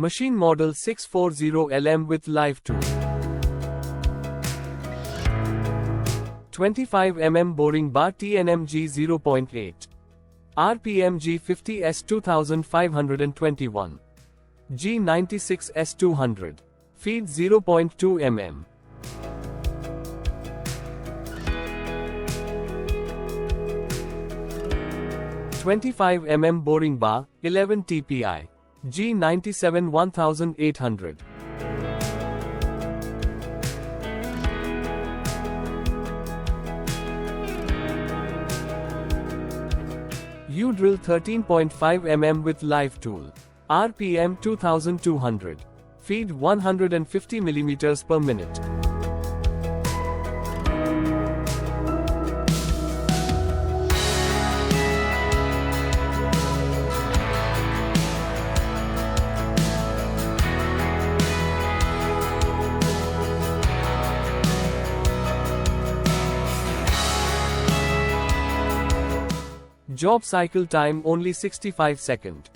Machine model 640LM with live tool. 25 mm boring bar TNMG 0.8. RPM G50S 2521. G96S 200. Feed 0.2 mm. "25 mm boring bar, 11 TPI. G97 1800. U-drill 13.5 mm with live tool. RPM 2200. Feed 150 mm per minute. Job cycle time only 65 seconds.